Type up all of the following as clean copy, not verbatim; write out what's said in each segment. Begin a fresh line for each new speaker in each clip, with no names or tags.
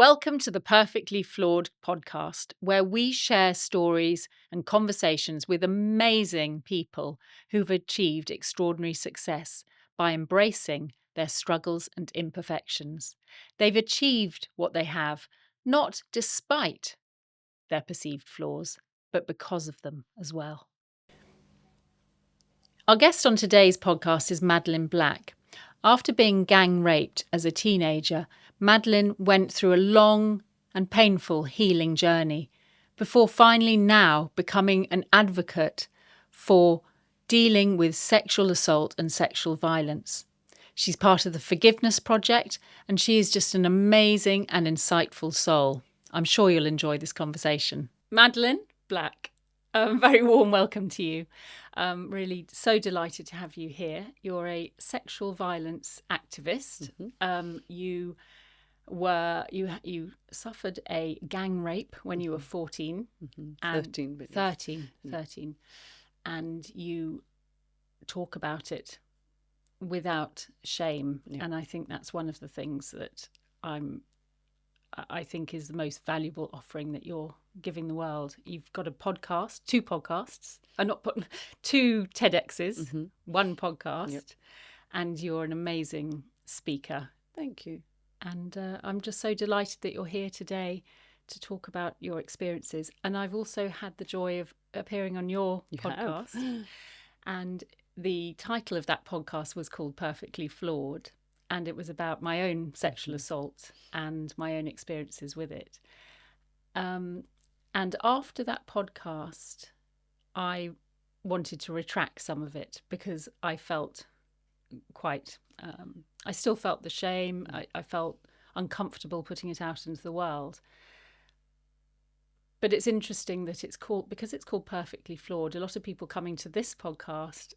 Welcome to the Perfectly Flawed podcast, where we share stories and conversations with amazing people who've achieved extraordinary success by embracing their struggles and imperfections. They've achieved what they have, not despite their perceived flaws, but because of them as well. Our guest on today's podcast is Madeleine Black. After being gang raped as a teenager, Madeleine went through a long and painful healing journey before finally now becoming an advocate for dealing with sexual assault and sexual violence. She's part of the Forgiveness Project, and she is just an amazing and insightful soul. I'm sure you'll enjoy this conversation. Madeleine Black, a very warm welcome to you. Really so delighted to have you here. You're a sexual violence activist. You suffered a gang rape when you were 14. And
13. But
13. And you talk about it without shame.
Yeah.
And I think that's one of the things that I think is the most valuable offering that you're giving the world. You've got a podcast, two podcasts, two TEDx's, one podcast, and you're an amazing speaker.
Thank you.
And I'm just so delighted that you're here today to talk about your experiences. And I've also had the joy of appearing on your podcast. And the title of that podcast was called Perfectly Flawed. And it was about my own sexual assault and my own experiences with it. And after that podcast, I wanted to retract some of it because I felt quite, I still felt the shame. I felt uncomfortable putting it out into the world. But it's interesting that because it's called Perfectly Flawed, a lot of people coming to this podcast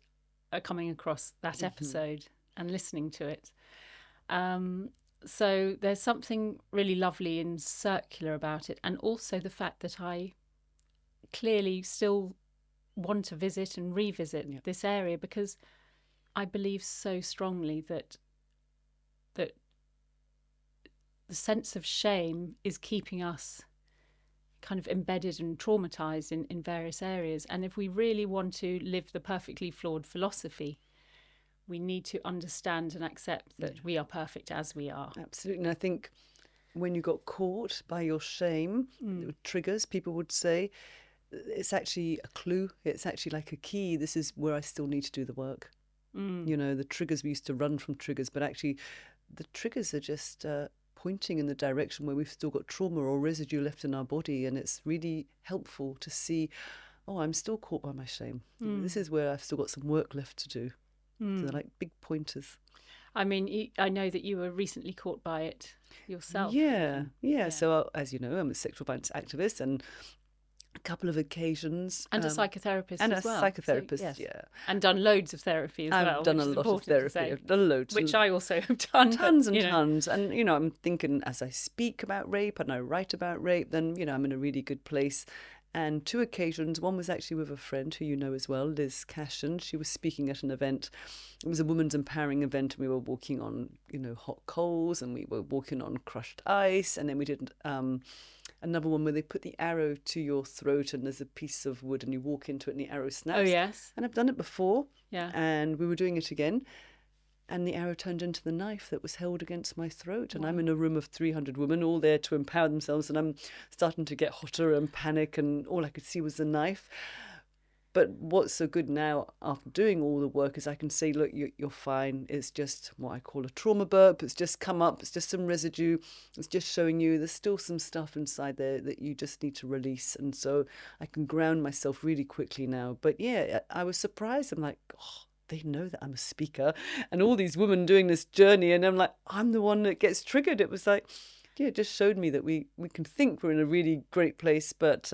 are coming across that episode and listening to it. So there's something really lovely and circular about it. And also the fact that I clearly still want to visit and revisit this area because I believe so strongly that the sense of shame is keeping us kind of embedded and traumatized in various areas. And if we really want to live the perfectly flawed philosophy, we need to understand and accept that we are perfect as we are.
Absolutely. And I think when you got caught by your shame, triggers, people would say, it's actually a clue. It's actually like a key. This is where I still need to do the work. You know, the triggers, we used to run from triggers, but actually the triggers are just pointing in the direction where we've still got trauma or residue left in our body. And it's really helpful to see, oh, I'm still caught by my shame. This is where I've still got some work left to do. So they're like big pointers.
I mean, I know that you were recently caught by it yourself.
Yeah. So as you know, I'm a sexual violence activist, and a couple of occasions.
And a psychotherapist as well.
And a psychotherapist,
so, yes.
yeah.
And done loads of therapy as well.
I've done a lot of therapy. I've done loads.
Which I also have done.
Tons and tons. And, you know, I'm thinking as I speak about rape and I write about rape, then, you know, I'm in a really good place. And two occasions, one was actually with a friend who you know as well, Liz Cashin. She was speaking at an event. It was a women's empowering event, and we were walking on, you know, hot coals, and we were walking on crushed ice. And then we did another one where they put the arrow to your throat, and there's a piece of wood, and you walk into it, and the arrow snaps.
Oh, yes.
And I've done it before.
Yeah.
And we were doing it again. And the arrow turned into the knife that was held against my throat. And I'm in a room of 300 women, all there to empower themselves. And I'm starting to get hotter and panic. And all I could see was the knife. But what's so good now, after doing all the work, is I can say, look, you're fine. It's just what I call a trauma burp. It's just come up. It's just some residue. It's just showing you there's still some stuff inside there that you just need to release. And so I can ground myself really quickly now. But yeah, I was surprised. I'm like, oh, they know that I'm a speaker, and all these women doing this journey, and I'm like, I'm the one that gets triggered. It was like, yeah, it just showed me that we can think we're in a really great place, but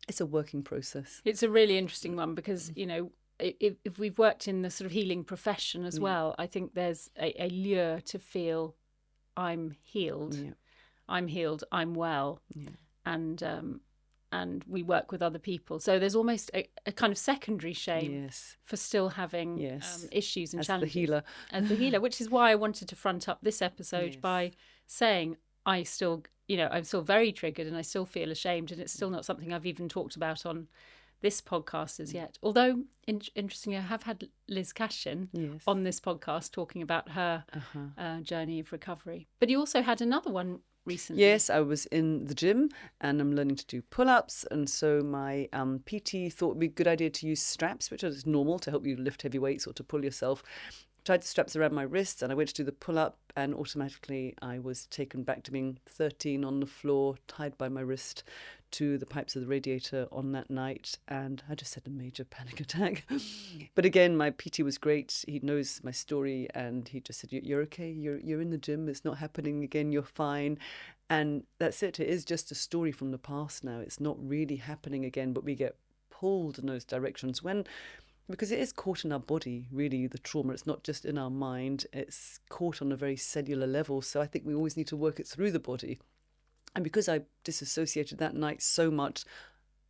it's a working process.
It's a really interesting one because, you know, if we've worked in the sort of healing profession as well, I think there's a lure to feel I'm healed. Yeah. I'm healed, I'm well. Yeah. And we work with other people. So there's almost a kind of secondary shame for still having issues and challenges.
As the healer.
As the healer, which is why I wanted to front up this episode by saying I still, I'm still very triggered and I still feel ashamed, and it's still not something I've even talked about on this podcast as yet. Although, interestingly, I have had Liz Cashin
Yes.
on this podcast talking about her journey of recovery. But you also had another one recently.
Yes, I was in the gym and I'm learning to do pull-ups, and so my PT thought it would be a good idea to use straps, which is normal to help you lift heavy weights or to pull yourself. Tried the straps around my wrists and I went to do the pull-up, and automatically I was taken back to being 13 on the floor, tied by my wrist to the pipes of the radiator on that night, and I just had a major panic attack. But again, my PT was great. He knows my story and he just said, you're okay, you're in the gym, it's not happening again, you're fine. And that's it. It is just a story from the past now. It's not really happening again, but we get pulled in those directions because it is caught in our body, really, the trauma. It's not just in our mind, it's caught on a very cellular level. So I think we always need to work it through the body. And because I disassociated that night so much,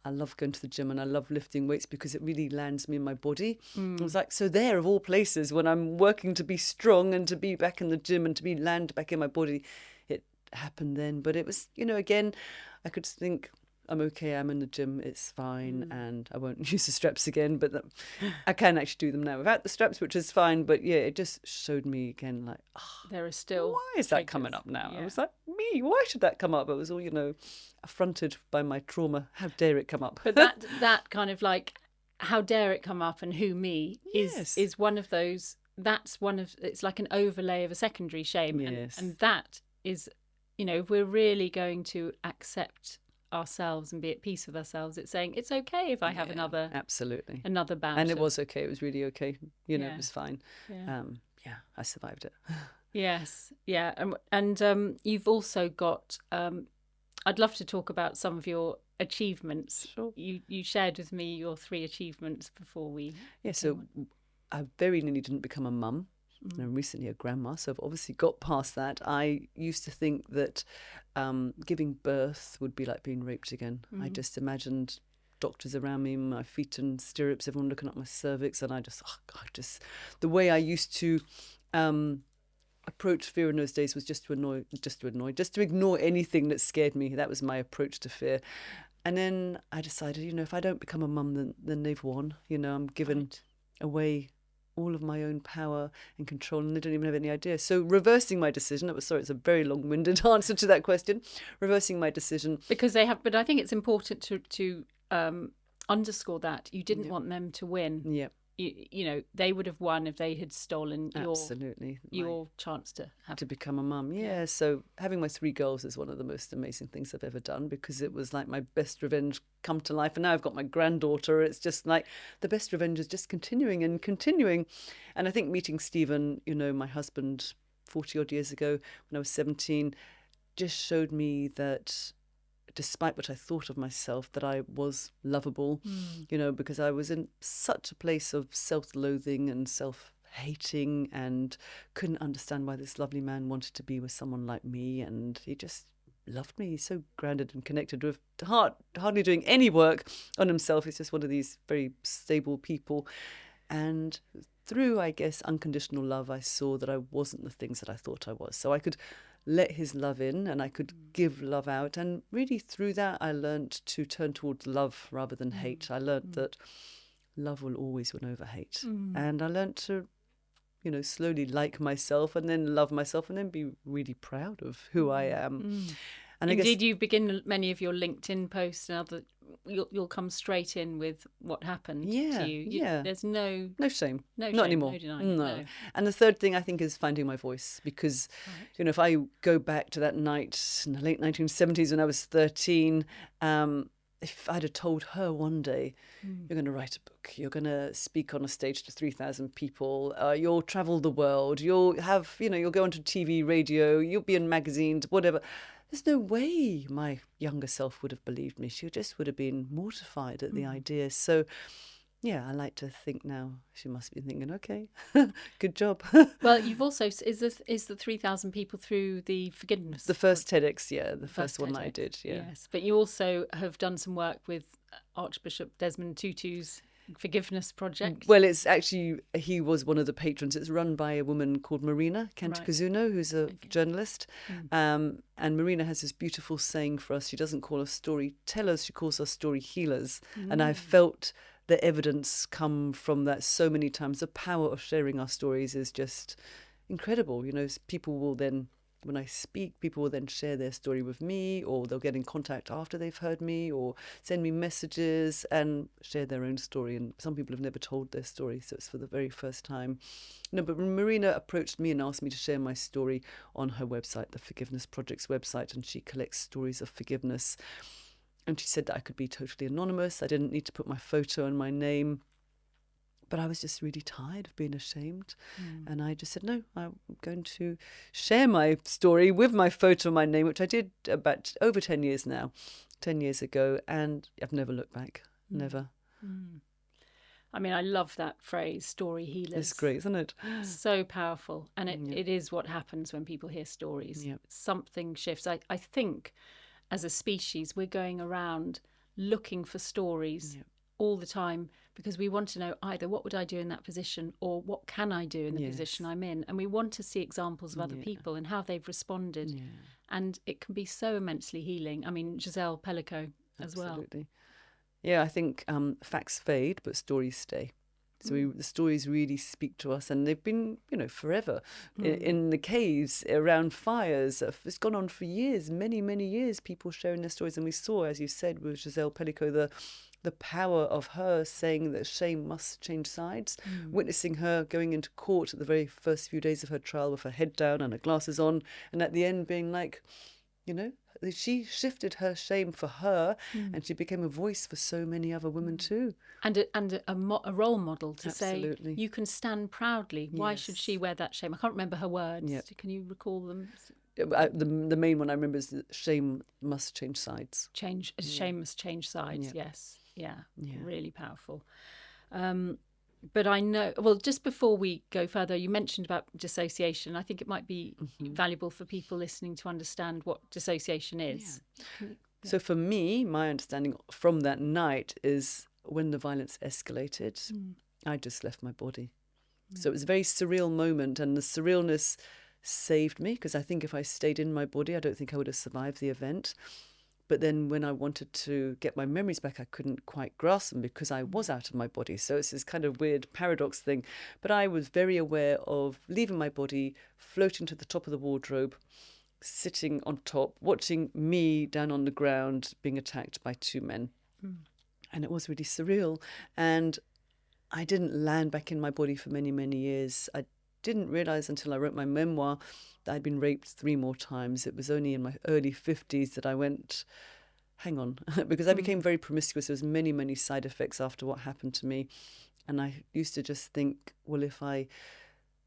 I love going to the gym and I love lifting weights because it really lands me in my body. I was like, so there, of all places, when I'm working to be strong and to be back in the gym and to be land back in my body, it happened then. But it was, again, I could think, I'm okay, I'm in the gym, it's fine, and I won't use the straps again, but I can actually do them now without the straps, which is fine. But yeah, it just showed me again, like,
there are still
why is that coming up now? I was like, me, why should that come up? I was all, affronted by my trauma. How dare it come up?
But that kind of like, how dare it come up and who me is one of those, it's like an overlay of a secondary shame.
Yes.
And that is, if we're really going to accept ourselves and be at peace with ourselves, it's saying it's okay if I have another bout,
and it was okay. It was really okay. It was fine. I survived it.
Yes, yeah, and you've also got. I'd love to talk about some of your achievements.
Sure.
You shared with me your 3 achievements before we.
Yeah, so I very nearly didn't become a mum. And recently a grandma, so I've obviously got past that. I used to think that giving birth would be like being raped again. I just imagined doctors around me, my feet in stirrups, everyone looking at my cervix, and I just the way I used to approach fear in those days was just to ignore anything that scared me. That was my approach to fear. And then I decided, if I don't become a mum, then they've won. I'm given away all of my own power and control, and they don't even have any idea. So reversing my decision, it's a very long-winded answer to that question. Reversing my decision.
Because they have, but I think it's important to underscore that you didn't want them to win.
Yeah.
They would have won if they had stolen your chance to
become a mum. Yeah. So having my 3 girls is one of the most amazing things I've ever done, because it was like my best revenge come to life. And now I've got my granddaughter. It's just like the best revenge is just continuing and continuing. And I think meeting Stephen, my husband, 40 odd years ago when I was 17, just showed me that despite what I thought of myself, that I was lovable, because I was in such a place of self-loathing and self-hating and couldn't understand why this lovely man wanted to be with someone like me. And he just loved me. He's so grounded and connected with hardly doing any work on himself. He's just one of these very stable people. And through, I guess, unconditional love, I saw that I wasn't the things that I thought I was. So I could let his love in and I could give love out. And really through that, I learned to turn towards love rather than hate. I learned that love will always win over hate. And I learned to, slowly like myself and then love myself and then be really proud of who I am. And
indeed, I guess you begin many of your LinkedIn posts and other. You'll come straight in with what happened to you. There's no
shame.
Not
anymore.
No denying. No.
And the third thing I think is finding my voice, because if I go back to that night in the late 1970s when I was 13, if I'd have told her one day, you're going to write a book, you're going to speak on a stage to 3,000 people, you'll travel the world, you'll have, you'll go onto TV, radio, you'll be in magazines, whatever. There's no way my younger self would have believed me. She just would have been mortified at the idea. So, yeah, I like to think now she must be thinking, okay, good job.
Well, you've also, is the 3,000 people through the forgiveness?
The first TEDx, the first one
TEDx,
I did,
Yes, but you also have done some work with Archbishop Desmond Tutu's Forgiveness project.
Well, it's actually, he was one of the patrons. It's run by a woman called Marina Kentakazuno, who's a journalist. And Marina has this beautiful saying for us. She doesn't call us storytellers, she calls us story healers. And I felt the evidence come from that so many times. The power of sharing our stories is just incredible. You know, people will then, when I speak, people will then share their story with me, or they'll get in contact after they've heard me, or send me messages and share their own story. And some people have never told their story, so it's for the very first time. No, but Marina approached me and asked me to share my story on her website, the Forgiveness Project's website, and she collects stories of forgiveness. And she said that I could be totally anonymous. I didn't need to put my photo and my name. But I was just really tired of being ashamed. And I just said, no, I'm going to share my story with my photo and my name, which I did about over 10 years now, 10 years ago. And I've never looked back, never.
I mean, I love that phrase, story healers.
It's great, isn't it?
So powerful. And it is what happens when people hear stories. Something shifts. I think as a species, we're going around looking for stories all the time, because we want to know either what would I do in that position, or what can I do in the position I'm in. And we want to see examples of other people and how they've responded. And it can be so immensely healing. I mean, Giselle Pellico as well.
Absolutely. Yeah, I think facts fade, but stories stay. So the stories really speak to us, and they've been, you know, forever. In the caves, around fires. It's gone on for years, many, many years, people sharing their stories. And we saw, as you said, with Giselle Pellico, the power of her saying that shame must change sides, witnessing her going into court at the very first few days of her trial with her head down and her glasses on, and at the end being like, you know, she shifted her shame for her, and she became a voice for so many other women too.
And a role model to say, you can stand proudly. Why should she wear that shame? I can't remember her words. Can you recall them?
The main one I remember is that shame must change sides.
Shame must change sides, yes. Yeah, really powerful. But I know, well, just before we go further, you mentioned about dissociation. I think it might be valuable for people listening to understand what dissociation is.
So for me, my understanding from that night is when the violence escalated, I just left my body. So it was a very surreal moment, and the surrealness saved me, because I think if I stayed in my body, I don't think I would have survived the event. But then when I wanted to get my memories back, I couldn't quite grasp them because I was out of my body. So it's this kind of weird paradox thing. But I was very aware of leaving my body, floating to the top of the wardrobe, sitting on top, watching me down on the ground being attacked by two men. And it was really surreal. And I didn't land back in my body for many, many years. I didn't realise until I wrote my memoir that I'd been raped 3 more times. It was only in my early 50s that I went, hang on, because I became very promiscuous. There was many, many side effects after what happened to me. And I used to just think, well, if I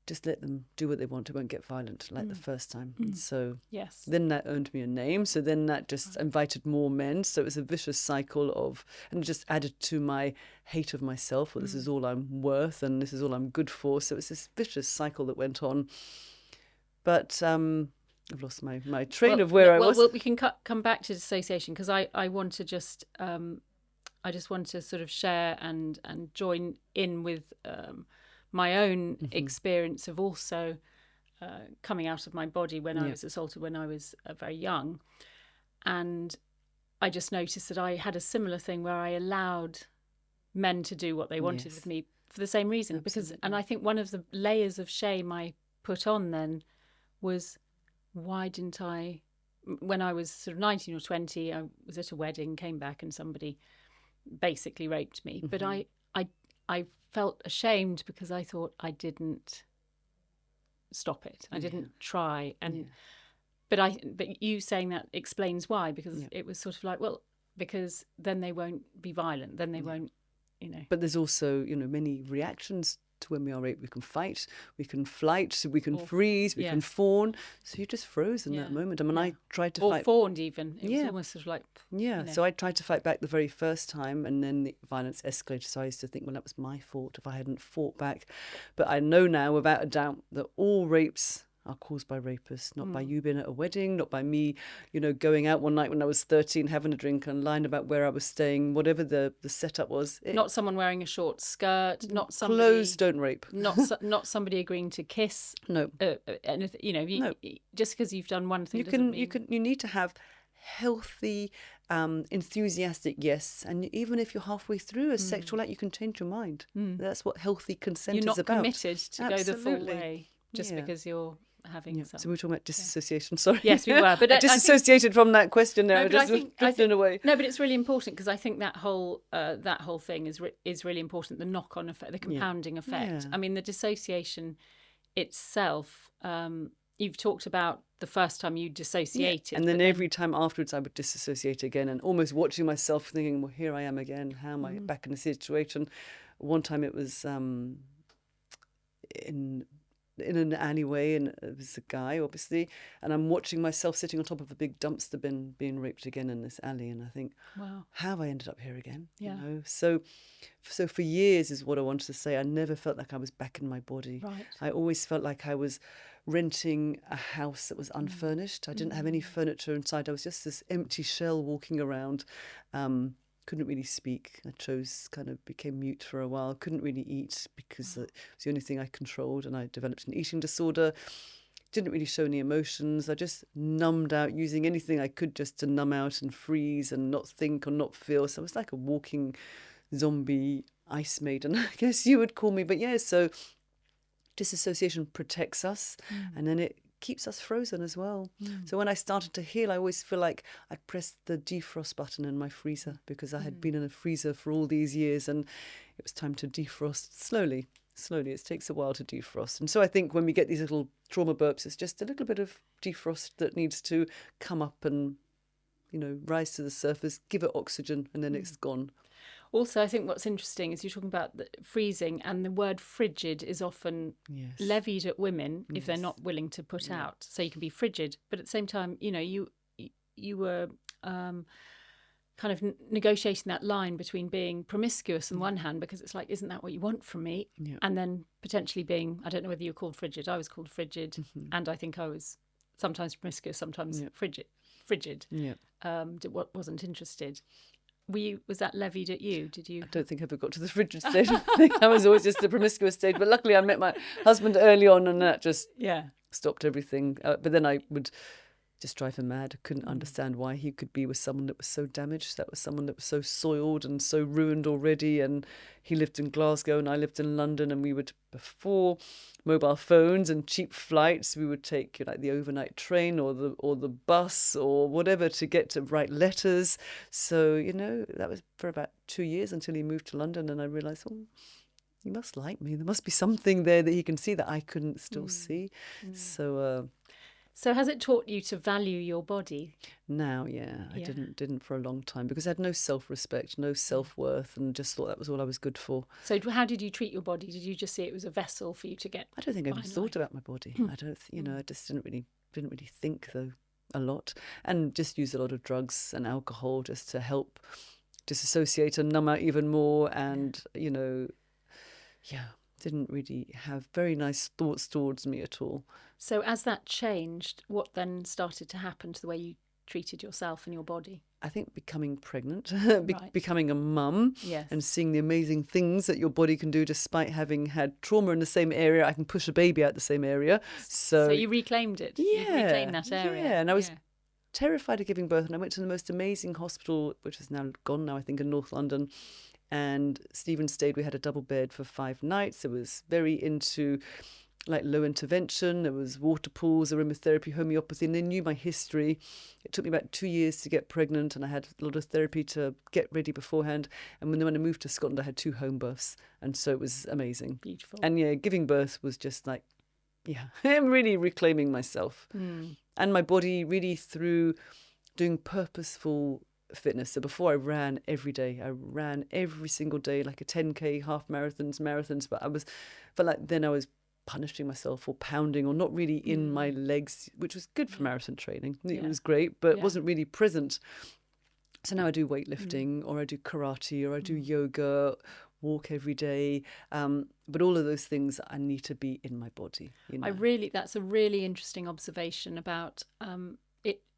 just let them do what they want, it won't get violent like the first time. And so then that earned me a name. So then that just invited more men. So it was a vicious cycle of, and it just added to my hate of myself. Well, this is all I'm worth and this is all I'm good for. So it's this vicious cycle that went on. But I've lost my train of where I was.
Well, we can come back to dissociation, because I want to just, I just want to sort of share and join in with my own experience of also coming out of my body when I was assaulted when I was very young. And I just noticed that I had a similar thing where I allowed men to do what they wanted with me for the same reason. And I think one of the layers of shame I put on then was, why didn't I, when I was sort of 19 or 20, I was at a wedding, came back and somebody basically raped me. But I felt ashamed because I thought I didn't stop it. I didn't try. And but you saying that explains why, because it was sort of like, well, because then they won't be violent, then they won't, you know.
But there's also, you know, many reactions to when we are raped. We can fight, we can flight, we can freeze, we can fawn. So you just froze in that moment. I mean, I tried to fight.
Or fawned even. It was almost sort of like...
Yeah,
you know.
So I tried to fight back the very first time, and then the violence escalated. So I used to think, well, that was my fault if I hadn't fought back. But I know now, without a doubt, that all rapes are caused by rapists, not by you being at a wedding, not by me, going out one night when I was 13, having a drink and lying about where I was staying, whatever the setup was.
Not someone wearing a short skirt, not somebody...
Clothes don't rape.
Not somebody agreeing to kiss.
No.
Anything, just because you've done one thing
you need to have healthy, enthusiastic yes, and even if you're halfway through a sexual act, you can change your mind. That's what healthy consent is about.
You're not committed to go the full way just because you're having some.
So we were talking about disassociation. Sorry.
Yes, we were. But
I disassociated from that question there. I think drifting away.
No, but it's really important because I think that whole thing is really important. The knock-on effect, the compounding effect. I mean, the dissociation itself. You've talked about the first time you dissociated.
And then every time afterwards I would disassociate again, and almost watching myself thinking, well, here I am again. How am I back in the situation? One time it was in an alleyway, and it was a guy, obviously, and I'm watching myself sitting on top of a big dumpster bin being raped again in this alley, and I think, wow, how have I ended up here again?
Yeah.
So for years is what I wanted to say. I never felt like I was back in my body.
Right.
I always felt like I was renting a house that was unfurnished. I didn't have any furniture inside. I was just this empty shell walking around. Couldn't really speak. Became mute for a while. Couldn't really eat because it was the only thing I controlled, and I developed an eating disorder. Didn't really show any emotions. I just numbed out, using anything I could just to numb out and freeze and not think or not feel. So I was like a walking zombie ice maiden, I guess you would call me. But so disassociation protects us, and then it keeps us frozen as well. So when I started to heal, I always feel like I pressed the defrost button in my freezer, because I had been in a freezer for all these years, and it was time to defrost slowly. It takes a while to defrost. And so I think when we get these little trauma burps, it's just a little bit of defrost that needs to come up and, rise to the surface, give it oxygen, and then it's gone.
Also, I think what's interesting is you're talking about the freezing, and the word frigid is often levied at women if they're not willing to put out. So you can be frigid, but at the same time, you were kind of negotiating that line between being promiscuous on one hand, because it's like, isn't that what you want from me? Yeah. And then potentially being, I don't know whether you were called frigid. I was called frigid, and I think I was sometimes promiscuous, sometimes frigid. Yeah. Wasn't interested. Was that levied at you? Did you?
I don't think I ever got to the frigid stage. I think I was always just the promiscuous stage. But luckily I met my husband early on, and that just stopped everything. But then I would just drive him mad. I couldn't understand why he could be with someone that was so damaged, that was someone that was so soiled and so ruined already. And he lived in Glasgow and I lived in London, and we would, before mobile phones and cheap flights, we would take the overnight train or the bus or whatever to get to write letters. So that was for about 2 years until he moved to London, and I realised, he must like me. There must be something there that he can see that I couldn't still see.
So has it taught you to value your body?
Now, I didn't for a long time, because I had no self-respect, no self-worth, and just thought that was all I was good for.
So how did you treat your body? Did you just see it was a vessel for you to get?
I don't think I ever thought about my body. I don't, I just didn't really think though a lot, and just used a lot of drugs and alcohol just to help disassociate and numb out even more, and didn't really have very nice thoughts towards me at all.
So as that changed, what then started to happen to the way you treated yourself and your body?
I think becoming pregnant, becoming a mum, and seeing the amazing things that your body can do despite having had trauma in the same area. I can push a baby out the same area. So
you reclaimed it.
Yeah.
You reclaimed that area.
Yeah, and I was terrified of giving birth, and I went to the most amazing hospital, which is now gone now, I think, in North London. And Stephen stayed. We had a double bed for 5 nights. It was very into low intervention. There was water pools, aromatherapy, homeopathy, and they knew my history. It took me about 2 years to get pregnant, and I had a lot of therapy to get ready beforehand. And when I moved to Scotland, I had 2 home births, and so it was amazing.
Beautiful.
And giving birth was just I'm really reclaiming myself and my body, really through doing purposeful fitness. So before I ran every day. I ran every single day, like a 10K, half marathons, but felt like then I was punishing myself or pounding or not really in my legs, which was good for marathon training. It was great, but it wasn't really present. So now I do weightlifting or I do karate or I do yoga walk every day. But all of those things, I need to be in my body. You know?
That's a really interesting observation about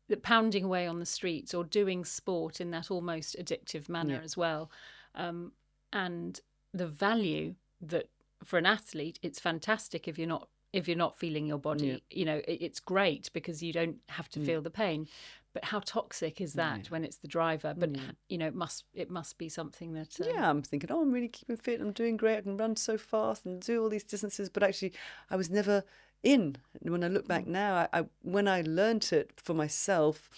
the pounding away on the streets or doing sport in that almost addictive manner as well. And the value that for an athlete, it's fantastic if you're not feeling your body. You know, it's great because you don't have to feel the pain. But how toxic is that when it's the driver? But you know, it must be something that
I'm thinking, I'm really keeping fit, I'm doing great, I can run so fast and do all these distances, but actually I was never in. And when I look back now, when I learnt it for myself,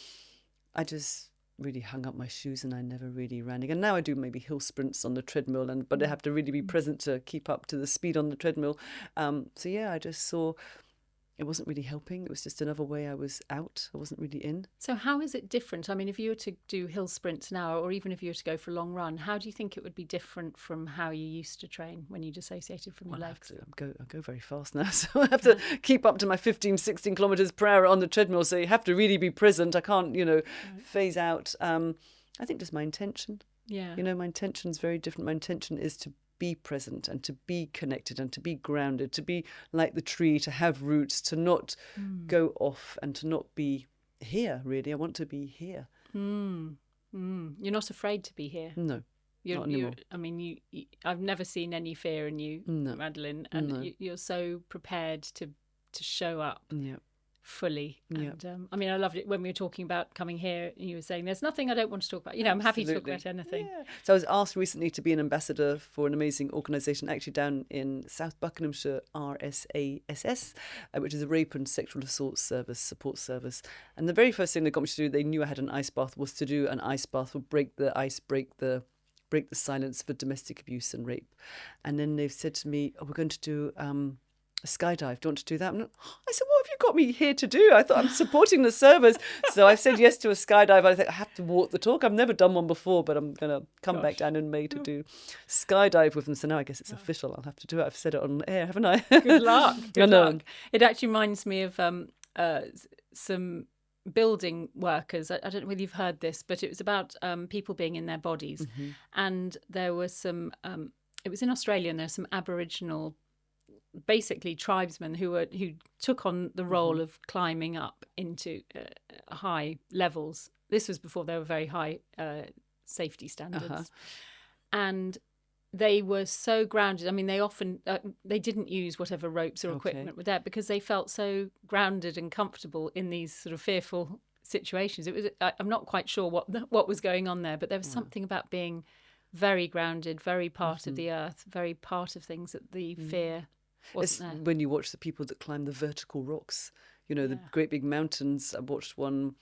I just really hung up my shoes and I never really ran again. Now I do maybe hill sprints on the treadmill, but I have to really be present to keep up to the speed on the treadmill. So I just saw it wasn't really helping. It was just another way I was out. I wasn't really in.
So how is it different? I mean, if you were to do hill sprints now, or even if you were to go for a long run, how do you think it would be different from how you used to train when you dissociated from your legs?
I go very fast now, so I have to keep up to my 15, 16 kilometres per hour on the treadmill. So you have to really be present. I can't, phase out. I think just my intention.
Yeah.
My intention's very different. My intention is to be present and to be connected and to be grounded, to be like the tree, to have roots, to not go off and to not be here, really. I want to be here.
You're not afraid to be here?
No, not anymore.
I mean, I've never seen any fear in you, Madeleine, and you're so prepared to show up. Fully. And I mean, I loved it when we were talking about coming here and you were saying there's nothing I don't want to talk about. I'm happy to talk about anything.
So I was asked recently to be an ambassador for an amazing organisation actually down in South Buckinghamshire, RSASS, which is a rape and sexual assault support service. And the very first thing they got me to do, they knew I had an ice bath, was to do an ice bath or break the ice, break the silence for domestic abuse and rape. And then they've said to me, we're going to do a skydive. Do you want to do that? I said, what have you got me here to do? I thought I'm supporting the service. So I've said yes to a skydive. I think I have to walk the talk. I've never done one before, but I'm going to come back down in May to do skydive with them. So now I guess it's official. I'll have to do it. I've said it on air, haven't I?
Good luck. Good luck. It actually reminds me of some building workers. I don't know whether you've heard this, but it was about people being in their bodies. And there were some, it was in Australia, and there were some Aboriginal basically tribesmen who took on the role of climbing up into high levels. This was before there were very high safety standards. And they were so grounded. I mean, they often, they didn't use whatever ropes or equipment were there because they felt so grounded and comfortable in these sort of fearful situations. It was, I'm not quite sure what was going on there, but there was something about being very grounded, very part of the earth, very part of things that the fear wasn't there.
When you watch the people that climb the vertical rocks, the great big mountains. I watched one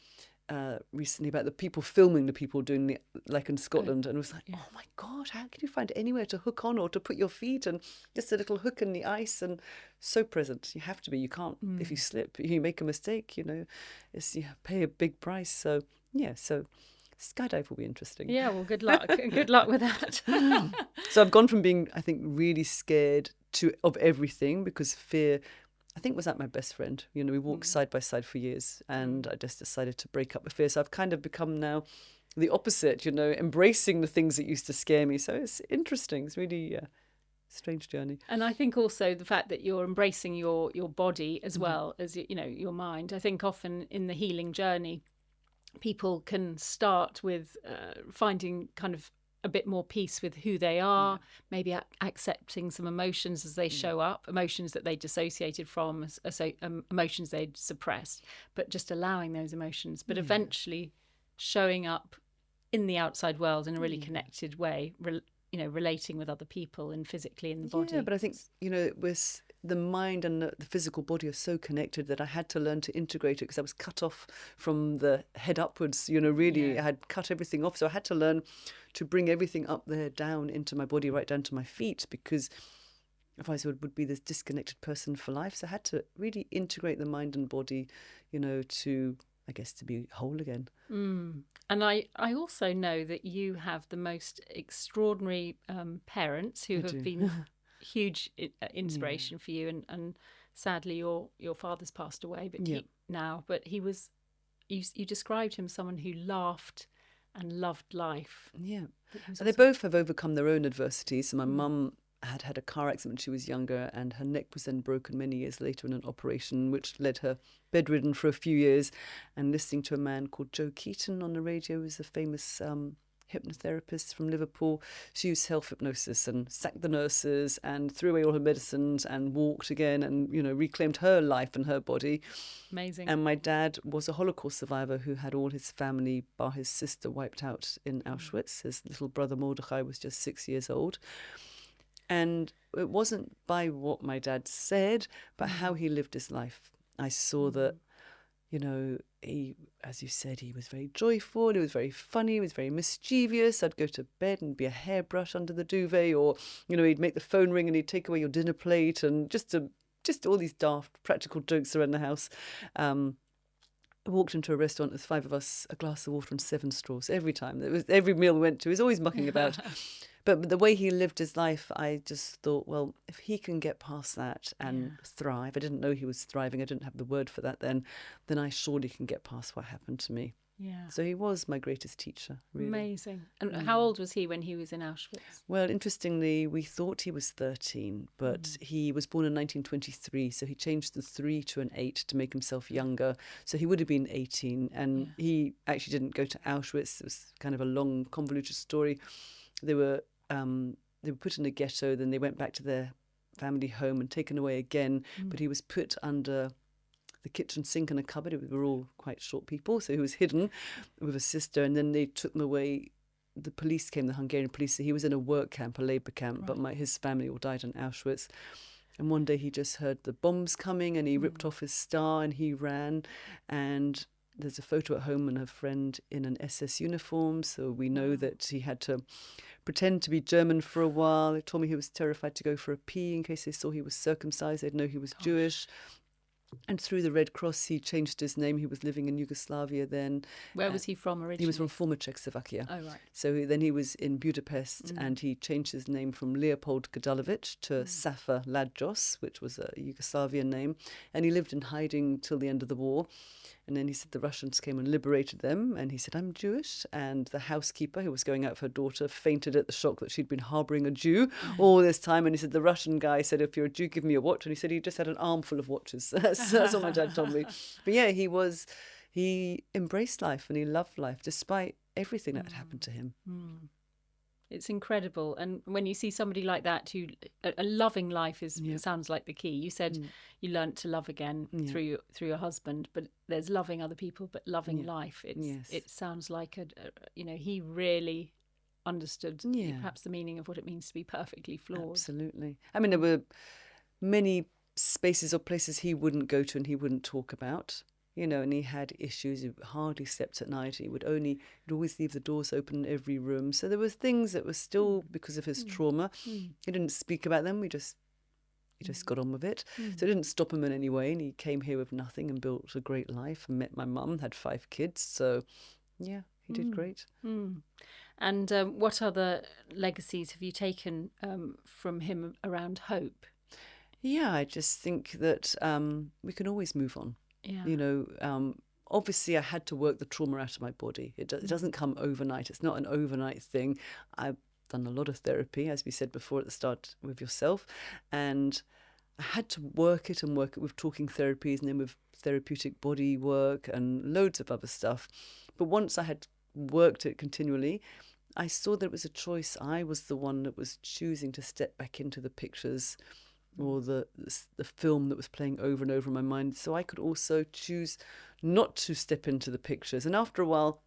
recently about the people filming the people doing the, like in Scotland, and it was like, oh my God, how can you find anywhere to hook on or to put your feet, and just a little hook in the ice, and so present. You have to be. You can't, if you slip, you make a mistake, you pay a big price. So skydive will be interesting.
Yeah, well, good luck. Good luck with that.
So I've gone from being, I think, really scared of everything, because fear, I think, was at my best friend. We walked side by side for years, and I just decided to break up with fear. So I've kind of become now the opposite, embracing the things that used to scare me. So it's interesting. It's really a strange journey.
And I think also the fact that you're embracing your body as well as, your mind. I think often in the healing journey, people can start with finding kind of a bit more peace with who they are, maybe accepting some emotions as they show up, emotions that they dissociated from, emotions they'd suppressed, but just allowing those emotions, but eventually showing up in the outside world in a really connected way, relating with other people and physically in the body.
Yeah, but I think, it was the mind and the physical body are so connected that I had to learn to integrate it, because I was cut off from the head upwards, I had cut everything off. So I had to learn to bring everything up there, down into my body, right down to my feet, because otherwise I would be this disconnected person for life. So I had to really integrate the mind and body, to, I guess, to be whole again.
And I also know that you have the most extraordinary parents who have been huge inspiration for you, and sadly your father's passed away, but he was, you described him someone who laughed and loved life.
Yeah.
Was
And they
also-
both have overcome their own adversities. So my mum had a car accident when she was younger, and her neck was then broken many years later in an operation, which led her bedridden for a few years. And listening to a man called Joe Keaton on the radio, who's a famous hypnotherapist from Liverpool. She used self-hypnosis and sacked the nurses and threw away all her medicines and walked again and, reclaimed her life and her body.
Amazing.
And my dad was a Holocaust survivor who had all his family, bar his sister, wiped out in Auschwitz. His little brother Mordechai was just 6 years old. And it wasn't by what my dad said, but how he lived his life. I saw that, he, as you said, he was very joyful, he was very funny, he was very mischievous. I'd go to bed and be a hairbrush under the duvet, or, he'd make the phone ring and he'd take away your dinner plate, and just all these daft practical jokes around the house. I walked into a restaurant, there's 5 of us, a glass of water and 7 straws every time. It was every meal we went to. He was always mucking about. But the way he lived his life, I just thought, well, if he can get past that and thrive, I didn't know he was thriving, I didn't have the word for that then I surely can get past what happened to me.
Yeah.
So he was my greatest teacher, really.
Amazing. And how old was he when he was in Auschwitz?
Well, interestingly, we thought he was 13, but he was born in 1923, so he changed the 3 to an 8 to make himself younger. So he would have been 18, and he actually didn't go to Auschwitz. It was kind of a long, convoluted story. They were put in a ghetto, then they went back to their family home and taken away again. But he was put under the kitchen sink in a cupboard. We were all quite short people, so he was hidden with a sister, and then they took him away. The police came, the Hungarian police. So he was in a work camp, a labour camp, but his family all died in Auschwitz. And one day he just heard the bombs coming, and he ripped off his star and he ran. And there's a photo at home and a friend in an SS uniform, so we know that he had to pretend to be German for a while. They told me he was terrified to go for a pee in case they saw he was circumcised. They'd know he was Jewish. And through the Red Cross, he changed his name. He was living in Yugoslavia then.
Where was he from originally?
He was from former Czechoslovakia.
Oh, right.
So then he was in Budapest, and he changed his name from Leopold Gadalovic to Safa Ladjos, which was a Yugoslavian name. And he lived in hiding till the end of the war. And then he said the Russians came and liberated them. And he said, I'm Jewish. And the housekeeper who was going out for her daughter fainted at the shock that she'd been harbouring a Jew all this time. And he said, the Russian guy said, if you're a Jew, give me a watch. And he said he just had an armful of watches. That's what my dad told me. But yeah, he embraced life and he loved life despite everything that had happened to him.
It's incredible. And when you see somebody like that, who a loving life sounds like the key. You said you learnt to love again through your husband, but there's loving other people, but loving life. It sounds like he really understood perhaps the meaning of what it means to be perfectly flawed.
Absolutely. I mean, there were many spaces or places he wouldn't go to and he wouldn't talk about. And he had issues. He hardly slept at night. He'd always leave the doors open in every room. So there were things that were still because of his trauma. He didn't speak about them. He just got on with it. So it didn't stop him in any way. And he came here with nothing and built a great life and met my mum, had 5 kids. So, yeah, he did great.
And what other legacies have you taken from him around hope?
Yeah, I just think that we can always move on.
Yeah.
Obviously I had to work the trauma out of my body. It doesn't come overnight. It's not an overnight thing. I've done a lot of therapy, as we said before at the start with yourself, and I had to work it with talking therapies and then with therapeutic body work and loads of other stuff. But once I had worked it continually, I saw that it was a choice. I was the one that was choosing to step back into the pictures or the film that was playing over and over in my mind. So I could also choose not to step into the pictures. And after a while,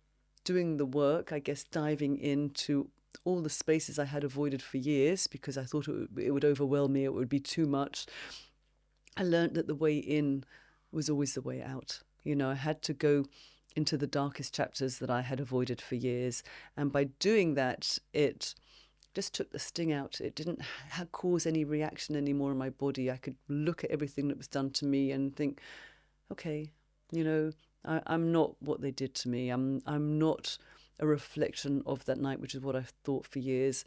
doing the work, I guess diving into all the spaces I had avoided for years because I thought it would overwhelm me, it would be too much, I learned that the way in was always the way out. I had to go into the darkest chapters that I had avoided for years. And by doing that, it just took the sting out. It didn't cause any reaction anymore in my body. I could look at everything that was done to me and think, okay, I'm not what they did to me. I'm not a reflection of that night, which is what I've thought for years.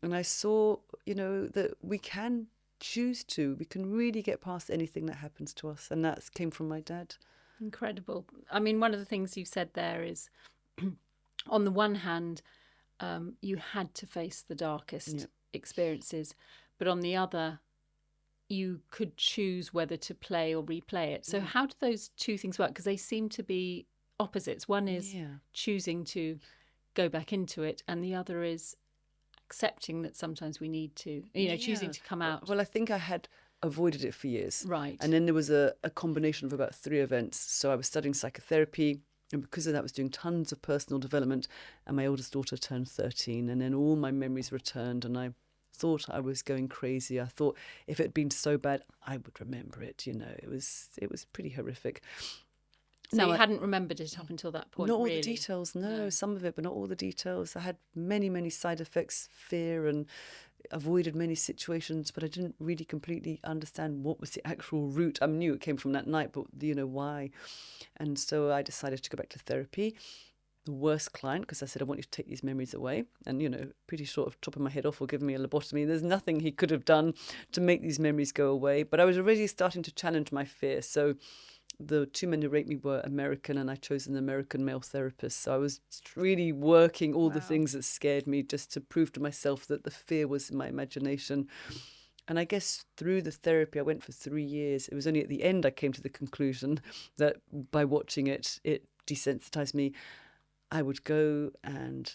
And I saw, that we can choose to. We can really get past anything that happens to us. And that came from my dad.
Incredible. I mean, one of the things you've said there is on the one hand, you had to face the darkest experiences, but on the other, you could choose whether to play or replay it. So how do those two things work? Because they seem to be opposites. One is choosing to go back into it, and the other is accepting that sometimes we need to, choosing to come out.
Well, I think I had avoided it for years.
Right.
And then there was a combination of about 3 events. So I was studying psychotherapy, and because of that I was doing tons of personal development, and my oldest daughter turned 13, and then all my memories returned, and I thought I was going crazy. I thought if it had been so bad, I would remember it. It was pretty horrific.
So you hadn't remembered it up until that point?
Not all
really?
The details, no, some of it, but not all the details. I had many, many side effects, fear, and avoided many situations, but I didn't really completely understand what was the actual root. I knew it came from that night, but why? And so I decided to go back to therapy. The worst client, because I said, I want you to take these memories away. And, pretty short of chopping my head off or giving me a lobotomy. There's nothing he could have done to make these memories go away. But I was already starting to challenge my fear. So the 2 men who raped me were American, and I chose an American male therapist. So I was really working all the things that scared me just to prove to myself that the fear was in my imagination. And I guess through the therapy, I went for 3 years. It was only at the end I came to the conclusion that by watching it, it desensitized me. I would go, and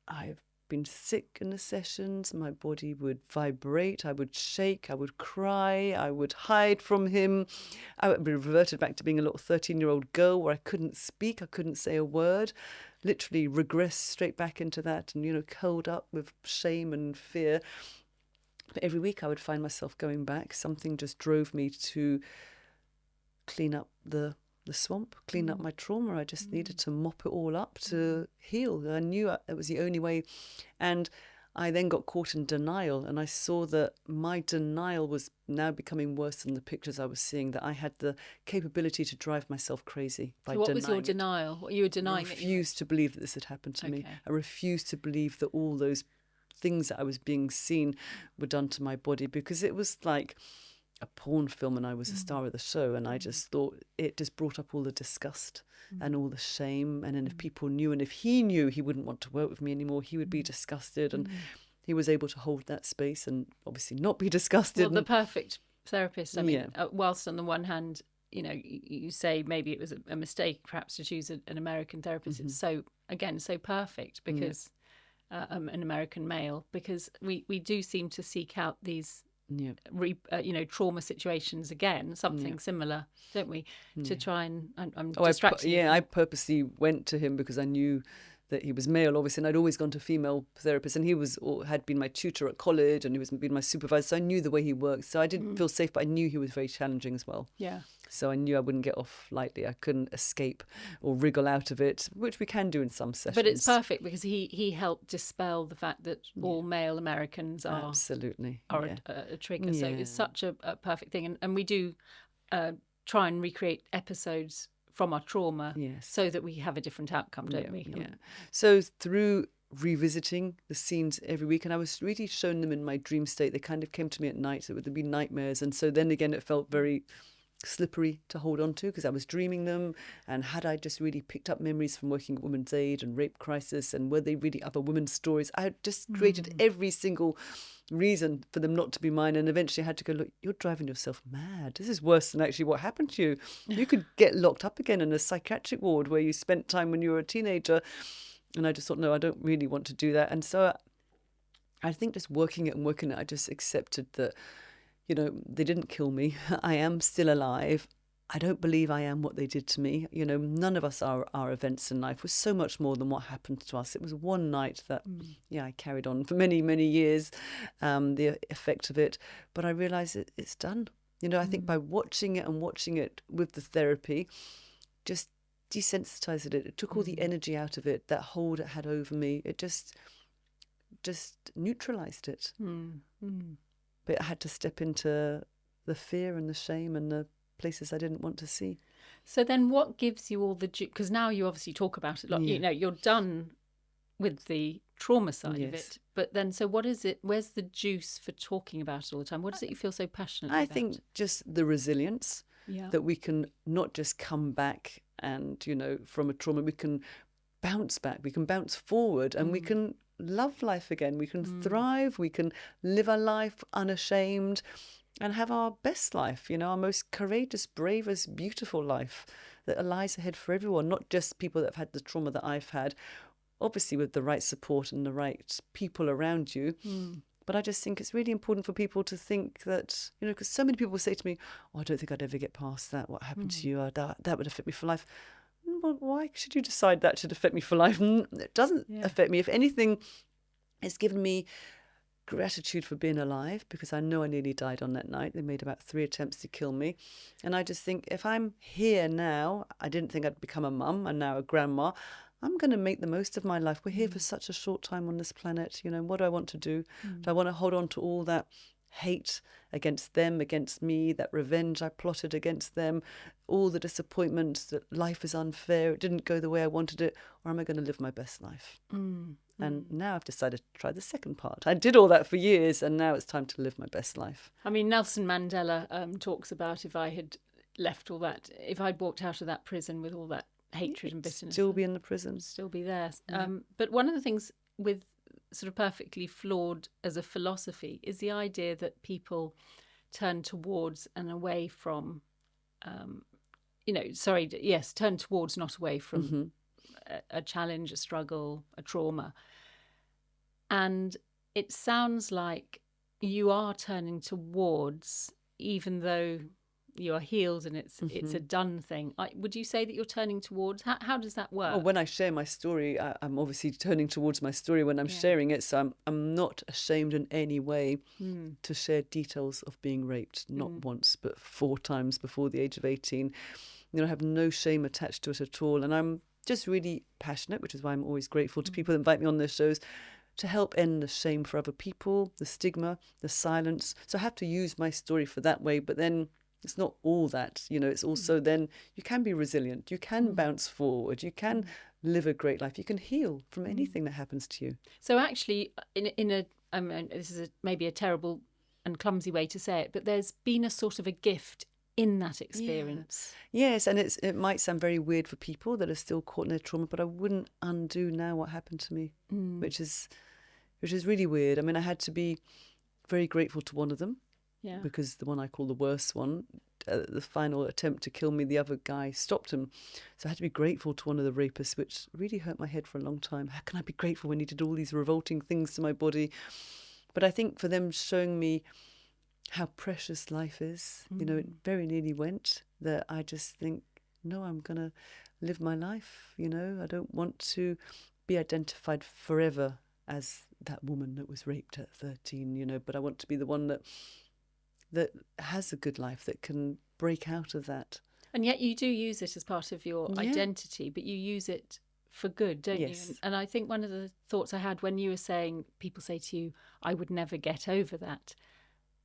I've been sick in the sessions. My body would vibrate. I would shake. I would cry. I would hide from him. I would be reverted back to being a little 13-year-old girl where I couldn't speak. I couldn't say a word. Literally regress straight back into that and, curled up with shame and fear. But every week I would find myself going back. Something just drove me to clean up the swamp, clean up my trauma. I just needed to mop it all up to heal. I knew it was the only way. And I then got caught in denial, and I saw that my denial was now becoming worse than the pictures I was seeing, that I had the capability to drive myself crazy by denying. So
what was your denial? What you were denying?
I refused to believe that this had happened to me. I refused to believe that all those things that I was being seen were done to my body, because it was like a porn film and I was a star of the show, and I just thought it just brought up all the disgust and all the shame. And then if people knew, and if he knew, he wouldn't want to work with me anymore. He would be disgusted, and he was able to hold that space and obviously not be disgusted.
Well, the perfect therapist. I mean, whilst on the one hand, you say maybe it was a mistake perhaps to choose an American therapist. It's so perfect because an American male, because we do seem to seek out these trauma situations again, something similar, don't we? To try and I'm distracting.
I purposely went to him because I knew that he was male, obviously, and I'd always gone to female therapists, and he had been my tutor at college, and he was been my supervisor, so I knew the way he worked. So I didn't feel safe, but I knew he was very challenging as well. Yeah. So I knew I wouldn't get off lightly. I couldn't escape or wriggle out of it, which we can do in some sessions.
But it's perfect because he helped dispel the fact that all male Americans are a trigger. So it's such a perfect thing, and we do try and recreate episodes from our trauma so that we have a different outcome, don't we?
Yeah. So through revisiting the scenes every week, and I was really showing them in my dream state. They kind of came to me at night, so there'd be nightmares, and so then again it felt very slippery to hold on to because I was dreaming them. And had I just really picked up memories from working at Women's Aid and Rape Crisis, and were they really other women's stories? I had just created every single reason for them not to be mine, and eventually I had to go, look, you're driving yourself mad. This is worse than actually what happened to you. You could get locked up again in a psychiatric ward where you spent time when you were a teenager. And I just thought, no, I don't really want to do that. And so I think just working it, I just accepted that, they didn't kill me. I am still alive. I don't believe I am what they did to me. None of us are our events in life. It was so much more than what happened to us. It was one night that, I carried on for many, many years, the effect of it. But I realised it's done. I think by watching it with the therapy, just desensitized it. It took all the energy out of it, that hold it had over me. It just neutralised it. But I had to step into the fear and the shame and the places I didn't want to see.
So then what gives you all the... Because now you obviously talk about it a lot. You're done with the trauma side of it. But then, so what is it? Where's the juice for talking about it all the time? What is it you feel so passionately about?
I think just the resilience, that we can not just come back and, from a trauma, we can bounce back, we can bounce forward, and we can love life again. We can thrive, we can live our life unashamed and have our best life, our most courageous, bravest, beautiful life that lies ahead for everyone, not just people that have had the trauma that I've had, obviously with the right support and the right people around you. But I just think it's really important for people to think that, because so many people say to me, oh, I don't think I'd ever get past that. What happened to you? That would affect me for life. Well, why should you decide that should affect me for life? It doesn't affect me. If anything, it's given me gratitude for being alive, because I know I nearly died on that night. They made about 3 attempts to kill me. And I just think if I'm here now, I didn't think I'd become a mum and now a grandma. I'm going to make the most of my life. We're here for such a short time on this planet. What do I want to do? Do I want to hold on to all that hate against them, against me, that revenge I plotted against them, all the disappointments that life is unfair, it didn't go the way I wanted it, or am I going to live my best life? And now I've decided to try the second part. I did all that for years, and now it's time to live my best life.
I mean, Nelson Mandela talks about if I had left all that, if I'd walked out of that prison with all that hatred and bitterness.
Still be in the prison.
Still be there.
Yeah.
But one of the things with sort of Perfectly Flawed as a philosophy is the idea that people turn towards and away from, turn towards, not away from a challenge, a struggle, a trauma. And it sounds like you are turning towards, even though you are healed and it's a done thing. Would you say that you're turning towards? How does that work?
Well, when I share my story, I'm obviously turning towards my story when I'm sharing it. So I'm not ashamed in any way to share details of being raped, not once, but 4 times before the age of 18. I have no shame attached to it at all. And I'm just really passionate, which is why I'm always grateful to people that invite me on their shows, to help end the shame for other people, the stigma, the silence. So I have to use my story for that way, but then it's not all that, it's also then you can be resilient, you can bounce forward, you can live a great life, you can heal from anything that happens to you.
So actually, this is maybe a terrible and clumsy way to say it, but there's been a sort of a gift in that experience.
Yes, and it might sound very weird for people that are still caught in their trauma, but I wouldn't undo now what happened to me, which is really weird. I mean, I had to be very grateful to one of them.
Yeah.
Because the one I call the worst one, the final attempt to kill me, the other guy stopped him. So I had to be grateful to one of the rapists, which really hurt my head for a long time. How can I be grateful when he did all these revolting things to my body? But I think for them showing me how precious life is, it very nearly went, that I just think, no, I'm going to live my life. I don't want to be identified forever as that woman that was raped at 13, but I want to be the one that has a good life, that can break out of that.
And yet you do use it as part of your identity, but you use it for good, don't you? And I think one of the thoughts I had when you were saying, people say to you, I would never get over that.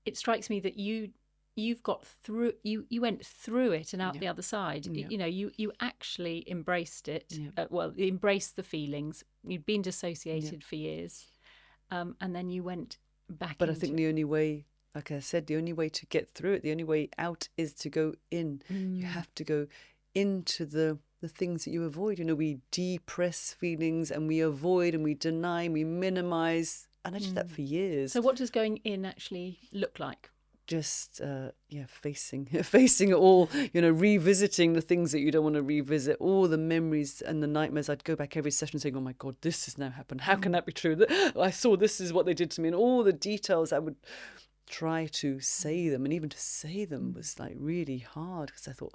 It strikes me that you've got through, you went through it and out the other side. You actually embraced it. Embraced the feelings. You'd been dissociated for years. And then you went back
But I think the only way, like I said, the only way to get through it, the only way out is to go in. You have to go into the things that you avoid. We depress feelings and we avoid and we deny and we minimise. And I did that for years.
So what does going in actually look like?
Just, facing it all, revisiting the things that you don't want to revisit, all the memories and the nightmares. I'd go back every session saying, oh my God, this has now happened. How can that be true? I saw this is what they did to me. And all the details, I would try to say them, and even to say them was like really hard, because I thought,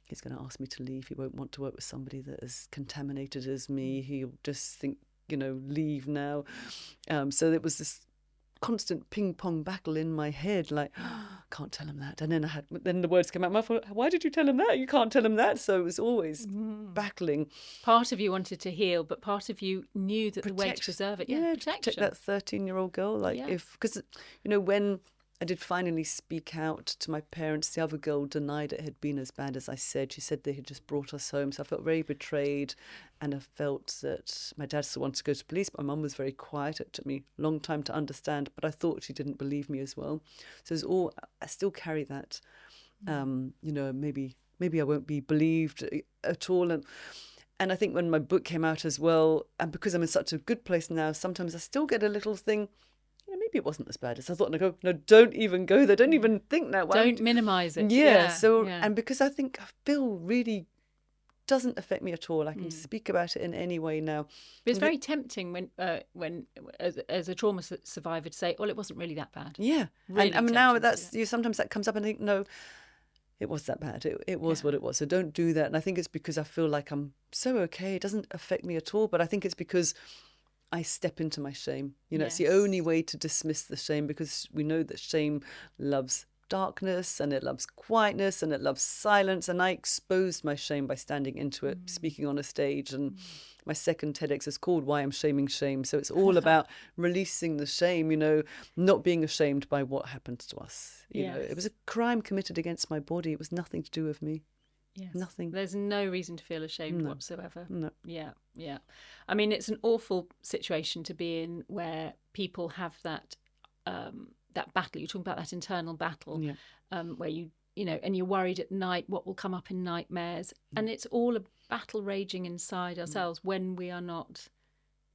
he's going to ask me to leave, he won't want to work with somebody that is contaminated as me, he'll just think, leave now. So there was this constant ping pong battle in my head, like, can't tell him that, and then the words came out my mouth, why did you tell him that? You can't tell him that. So it was always battling.
Part of you wanted to heal, but part of you knew that the way to preserve it,
protect that 13-year-old girl, because when I did finally speak out to my parents, the other girl denied it had been as bad as I said. She said they had just brought us home. So I felt very betrayed, and I felt that my dad still wanted to go to police, but my mum was very quiet. It took me a long time to understand, but I thought she didn't believe me as well. So I still carry that, maybe I won't be believed at all. And I think when my book came out as well, and because I'm in such a good place now, sometimes I still get a little thing, maybe it wasn't as bad as I thought. And I go, no, don't even go there. Don't even think that.
Don't minimise it.
Yeah. So, and because I think Phil really doesn't affect me at all. I can speak about it in any way now.
But it's very tempting when as a trauma survivor to say, well, it wasn't really that bad.
Yeah.
Really
and now sometimes that comes up and I think, no, it was that bad. It was what it was. So don't do that. And I think it's because I feel like I'm so okay. It doesn't affect me at all. But I think it's because I step into my shame. It's the only way to dismiss the shame, because we know that shame loves darkness and it loves quietness and it loves silence. And I exposed my shame by standing into it, speaking on a stage. And my second TEDx is called Why I'm Shaming Shame. So it's all about releasing the shame, not being ashamed by what happened to us. It was a crime committed against my body. It was nothing to do with me.
Yes.
Nothing.
There's no reason to feel ashamed whatsoever.
No.
Yeah. I mean, it's an awful situation to be in where people have that that battle. You're talking about that internal battle where and you're worried at night what will come up in nightmares. And it's all a battle raging inside ourselves when we are not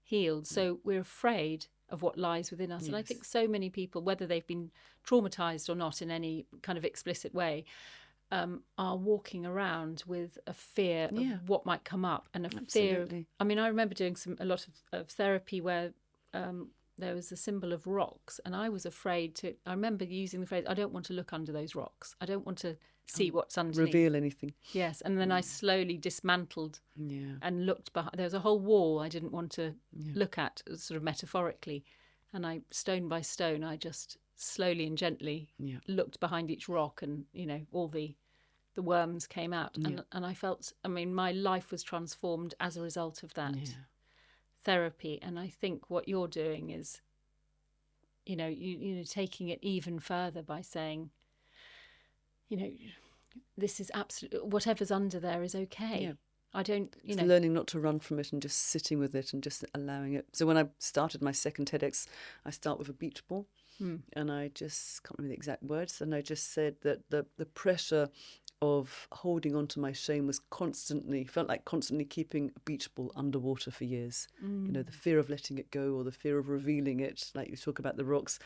healed. So we're afraid of what lies within us. And I think so many people, whether they've been traumatized or not in any kind of explicit way, are walking around with a fear of what might come up and a fear of, I mean, I remember doing a lot of therapy where there was a symbol of rocks, and I was afraid I remember using the phrase, I don't want to look under those rocks. I don't want to see what's underneath.
Reveal anything.
Yes, and then I slowly dismantled and looked behind. There was a whole wall I didn't want to look at, sort of metaphorically, and I, stone by stone, I just slowly and gently looked behind each rock, and all the worms came out, and I felt, I mean, my life was transformed as a result of that therapy. And I think what you're doing is taking it even further by saying, this is absolutely, whatever's under there is okay. I don't,
It's learning not to run from it and just sitting with it and just allowing it. So when I started my second TEDx, I start with a beach ball, and I just can't remember the exact words, and I just said that the pressure of holding on to my shame was felt like constantly keeping a beach ball underwater for years. The fear of letting it go, or the fear of revealing it, like you talk about the rocks,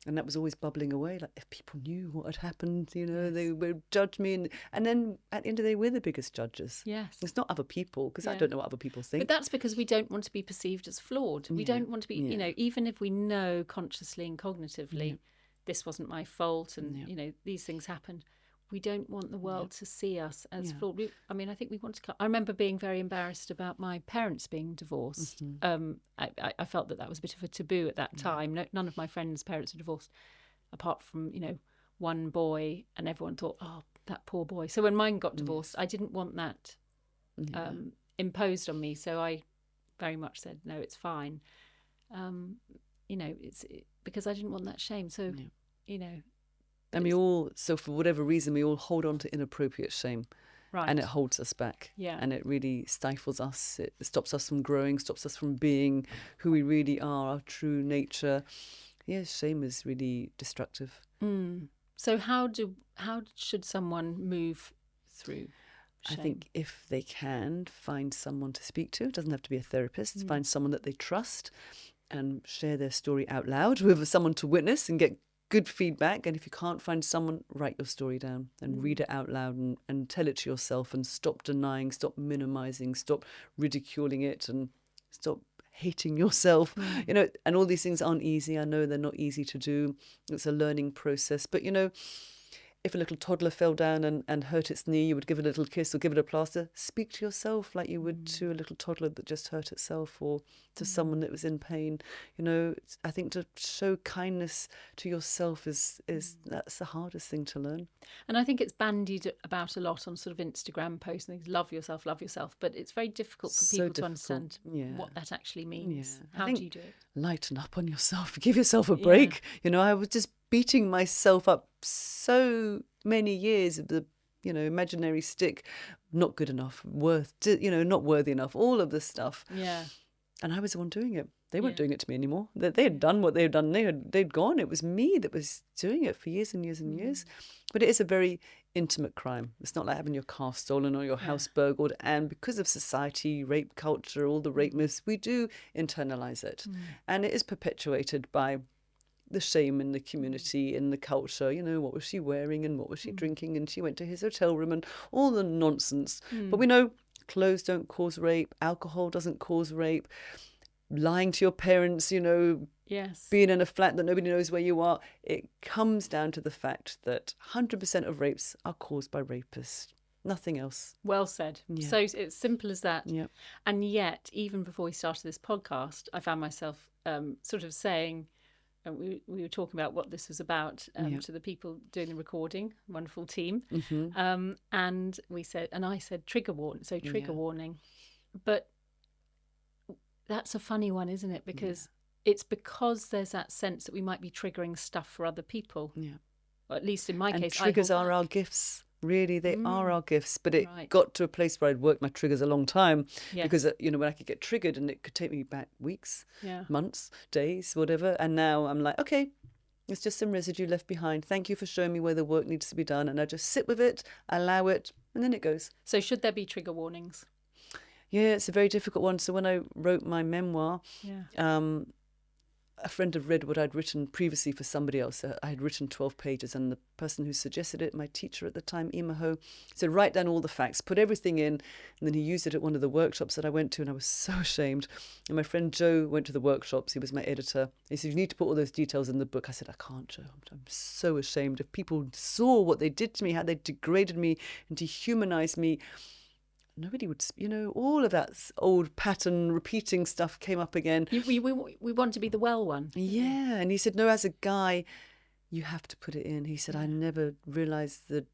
and that was always bubbling away. Like, if people knew what had happened, they would judge me, and then at the end of the day, we're the biggest judges.
Yes,
it's not other people, because I don't know what other people think.
But that's because we don't want to be perceived as flawed. We don't want to be, even if we know consciously and cognitively, this wasn't my fault, and these things happened. We don't want the world to see us as flawed. I mean, I think we want to. I remember being very embarrassed about my parents being divorced. I felt that was a bit of a taboo at that time. None of my friends' parents were divorced, apart from one boy, and everyone thought, oh, that poor boy. So when mine got divorced, I didn't want that imposed on me. So I very much said, no, it's fine. It's because I didn't want that shame. So
And we all, so for whatever reason, we all hold on to inappropriate shame.
Right.
And it holds us back. Yeah. And it really stifles us. It stops us from growing, stops us from being who we really are, our true nature. Yes, shame is really destructive.
So how should someone move through shame?
I think if they can, find someone to speak to. It doesn't have to be a therapist. Find someone that they trust and share their story out loud with someone to witness and get good feedback. And if you can't find someone, write your story down and read it out loud and tell it to yourself, and stop denying, stop minimizing, stop ridiculing it, and stop hating yourself. And all these things aren't easy. I know they're not easy to do. It's a learning process. But if a little toddler fell down and hurt its knee, you would give it a little kiss or give it a plaster. Speak to yourself like you would to a little toddler that just hurt itself, or to someone that was in pain. I think to show kindness to yourself is that's the hardest thing to learn.
And I think it's bandied about a lot on sort of Instagram posts and things. Love yourself, but it's very difficult for people to understand what that actually means. How do you do it?
Lighten up on yourself. Give yourself a break. I was just beating myself up so many years of the imaginary stick, not good enough, not worthy enough, all of this stuff. And I was the one doing it. They weren't doing it to me anymore. They had done what they had done. They'd gone. It was me that was doing it for years and years and years. But it is a very intimate crime. It's not like having your car stolen or your house burgled. And because of society, rape culture, all the rape myths, we do internalize it. And it is perpetuated by the shame in the community, in the culture. You know, what was she wearing and what was she drinking? And she went to his hotel room and all the nonsense. But we know clothes don't cause rape. Alcohol doesn't cause rape. Lying to your parents, you know, being in a flat that nobody knows where you are. It comes down to the fact that 100% of rapes are caused by rapists. Nothing else.
Well said.
Yeah.
So it's simple as that.
Yeah.
And yet, even before we started this podcast, I found myself sort of saying, we were talking about what this was about to the people doing the recording, wonderful team. And I said trigger warning. So trigger warning. But that's a funny one, isn't it? Because it's because there's that sense that we might be triggering stuff for other people. Yeah. Or at least in my case,
triggers are our gifts. Really, they are our gifts. But it got to a place where I'd worked my triggers a long time because, you know, when I could get triggered and it could take me back weeks, months, days, whatever. And now I'm like, okay, it's just some residue left behind. Thank you for showing me where the work needs to be done. And I just sit with it, allow it, and then it goes.
So should there be trigger warnings?
Yeah, it's a very difficult one. So when I wrote my memoir, a friend had read what I'd written previously for somebody else. I had written 12 pages, and the person who suggested it, my teacher at the time, Imaho, said, write down all the facts, put everything in. And then he used it at one of the workshops that I went to, and I was so ashamed. And my friend Joe went to the workshops. He was my editor. He said, you need to put all those details in the book. I said, I can't, Joe. I'm so ashamed. If people saw what they did to me, how they degraded me and dehumanized me, nobody would, you know, all of that old pattern repeating stuff came up again.
We want to be the well one.
Yeah. And he said, no, as a guy, you have to put it in. He said, I never realised the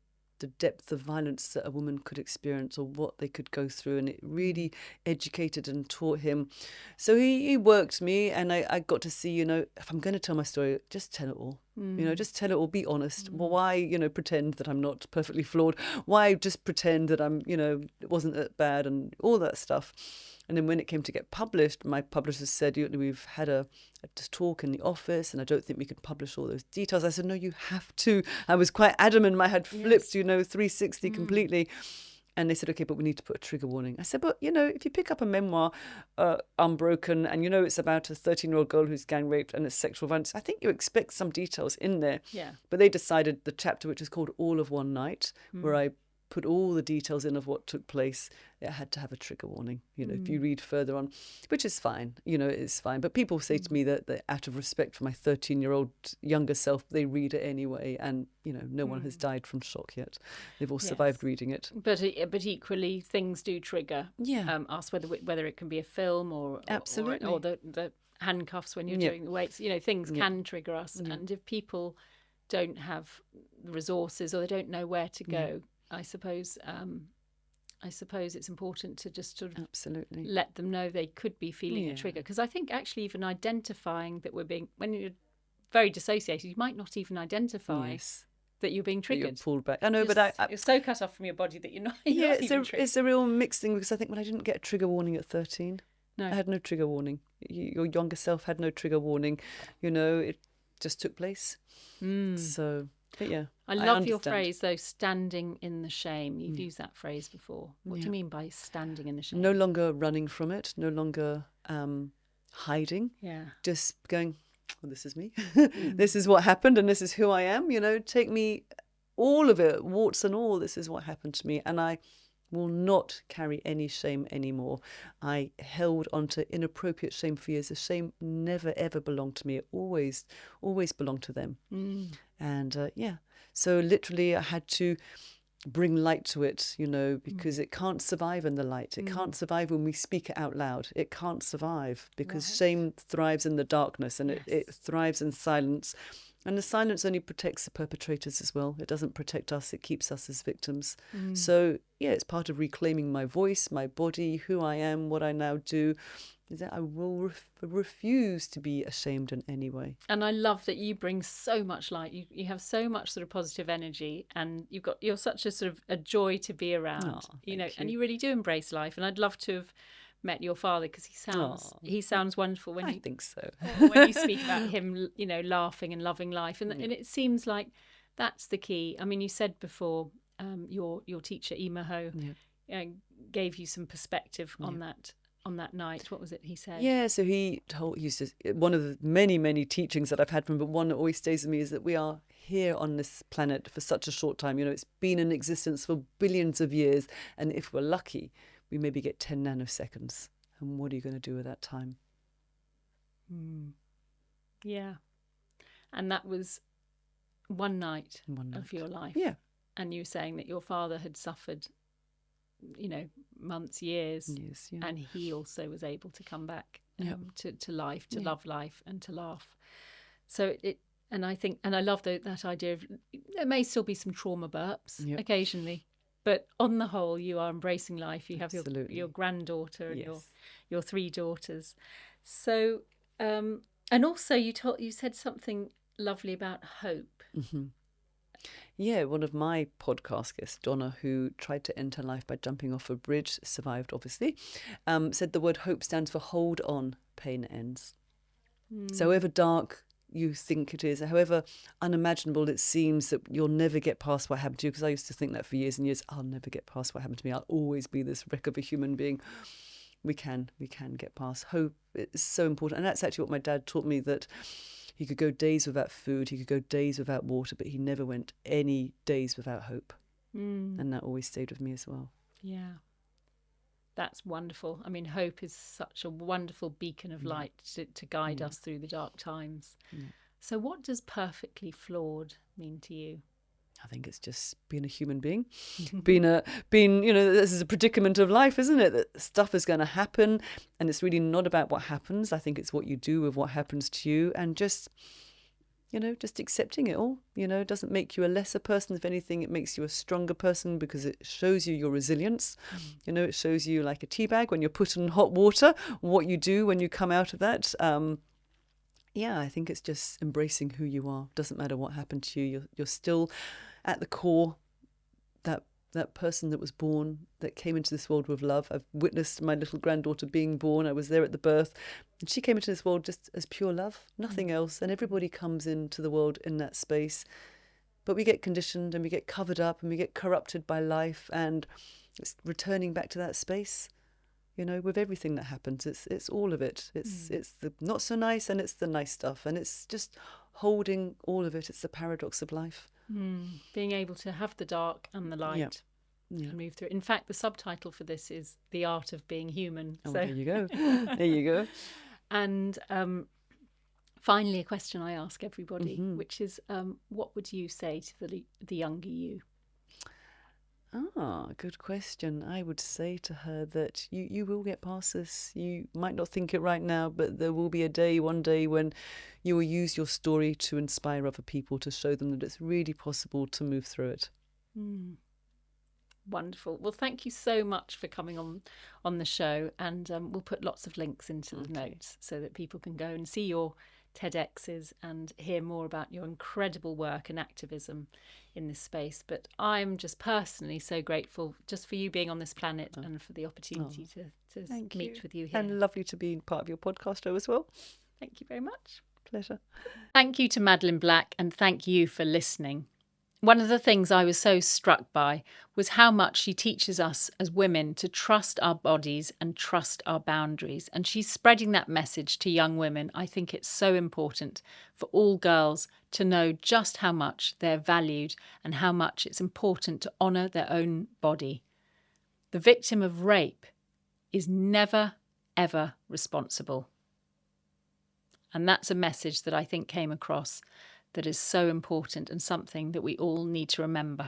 depth of violence that a woman could experience or what they could go through. And it really educated and taught him. So he worked me, and I got to see, you know, if I'm going to tell my story, just tell it all. You know, just tell it all, be honest. Well, why, you know, pretend that I'm not perfectly flawed? Why just pretend that I'm, you know, it wasn't that bad and all that stuff? And then when it came to get published, my publisher said, we've had a talk in the office and I don't think we could publish all those details. I said, no, you have to. I was quite adamant. My head flipped, you know, 360 completely. And they said, okay, but we need to put a trigger warning. I said, but, you know, if you pick up a memoir, Unbroken, and you know it's about a 13-year-old girl who's gang raped and it's sexual violence, I think you expect some details in there. Yeah. But they decided the chapter, which is called All of One Night, where I put all the details in of what took place, it had to have a trigger warning, you know, if you read further on, which is fine, you know, it's fine. But people say to me that out of respect for my 13-year-old younger self, they read it anyway. And, you know, no one has died from shock yet. They've all survived reading it.
But equally, things do trigger us, whether it can be a film or the handcuffs when you're doing the weights, you know, things can trigger us. And if people don't have the resources or they don't know where to go, I suppose it's important to just sort of let them know they could be feeling a trigger. Because I think actually even identifying that when you're very dissociated, you might not even identify that you're being triggered.
You're pulled back. I know,
you're so cut off from your body that you're not.
It's a real mixed thing, because I think I didn't get a trigger warning at 13. No, I had no trigger warning. Your younger self had no trigger warning. You know, it just took place. So. But yeah,
I love your phrase though, standing in the shame. You've used that phrase before. What do you mean by standing in the shame?
No longer running from it, no longer hiding. Yeah. Just going, well, this is me. This is what happened and this is who I am. You know, take me, all of it, warts and all, this is what happened to me. And I will not carry any shame anymore. I held onto inappropriate shame for years. The shame never, ever belonged to me. It always belonged to them. And so literally I had to bring light to it, you know, because it can't survive in the light. It can't survive when we speak it out loud. It can't survive because shame thrives in the darkness, and it thrives in silence. And the silence only protects the perpetrators as well. It doesn't protect us. It keeps us as victims. So, it's part of reclaiming my voice, my body, who I am, what I now do, is that I will refuse to be ashamed in any way.
And I love that you bring so much light. You have so much sort of positive energy, and you're such a sort of a joy to be around, you know, and you really do embrace life. And I'd love to have met your father, because he sounds wonderful when
I think so.
When you speak about him, you know, laughing and loving life, and it seems like that's the key. I mean, you said before your teacher Ema Ho gave you some perspective on that night. What was it he said?
Yeah, so he used to, one of the many, many teachings that I've had from him, but one that always stays with me is that we are here on this planet for such a short time. You know, it's been in existence for billions of years. And if we're lucky, we maybe get 10 nanoseconds. And what are you going to do with that time?
Yeah. And that was one night of your life.
Yeah.
And you were saying that your father had suffered, you know, months, years, and he also was able to come back to life, to love life and to laugh. So and I think, and I love that idea of, there may still be some trauma burps occasionally, but on the whole, you are embracing life. You have your granddaughter and your 3 daughters. So, and also you said something lovely about hope.
Mm-hmm. Yeah, one of my podcast guests, Donna, who tried to end her life by jumping off a bridge, survived obviously, said the word hope stands for hold on, pain ends. So however dark you think it is, however unimaginable it seems that you'll never get past what happened to you, because I used to think that for years and years, I'll never get past what happened to me, I'll always be this wreck of a human being. We can get past. Hope is so important. And that's actually what my dad taught me, that he could go days without food, he could go days without water, but he never went any days without hope. And that always stayed with me as well.
Yeah. That's wonderful. I mean, hope is such a wonderful beacon of light to guide us through the dark times. So what does perfectly flawed mean to you?
I think it's just being a human being, being, you know, this is a predicament of life, isn't it? That stuff is going to happen, and it's really not about what happens. I think it's what you do with what happens to you, and just, you know, just accepting it all. You know, it doesn't make you a lesser person. If anything, it makes you a stronger person, because it shows you your resilience. You know, it shows you, like a tea bag when you're put in hot water, what you do when you come out of that. Yeah, I think it's just embracing who you are. Doesn't matter what happened to you. You're still at the core that person that was born, that came into this world with love. I've witnessed my little granddaughter being born. I was there at the birth, and she came into this world just as pure love, nothing else. And everybody comes into the world in that space, but we get conditioned and we get covered up and we get corrupted by life, and it's returning back to that space. You know, with everything that happens, it's all of it. It's the not so nice and it's the nice stuff, and it's just holding all of it. It's the paradox of life.
Being able to have the dark and the light and move through it. In fact, the subtitle for this is The Art of Being Human.
Oh, there you go. There you go.
And finally, a question I ask everybody, which is, what would you say to the younger you?
Good question. I would say to her that you will get past this. You might not think it right now, but there will be one day when you will use your story to inspire other people, to show them that it's really possible to move through it.
Wonderful. Well, thank you so much for coming on the show, and we'll put lots of links into the notes so that people can go and see your TEDx's and hear more about your incredible work and activism in this space. But I'm just personally so grateful just for you being on this planet and for the opportunity to meet with you here.
And lovely to be part of your podcast show as well.
Thank you very much.
Pleasure.
Thank you to Madeleine Black, and thank you for listening. One of the things I was so struck by was how much she teaches us as women to trust our bodies and trust our boundaries. And she's spreading that message to young women. I think it's so important for all girls to know just how much they're valued and how much it's important to honour their own body. The victim of rape is never, ever responsible. And that's a message that I think came across that is so important and something that we all need to remember.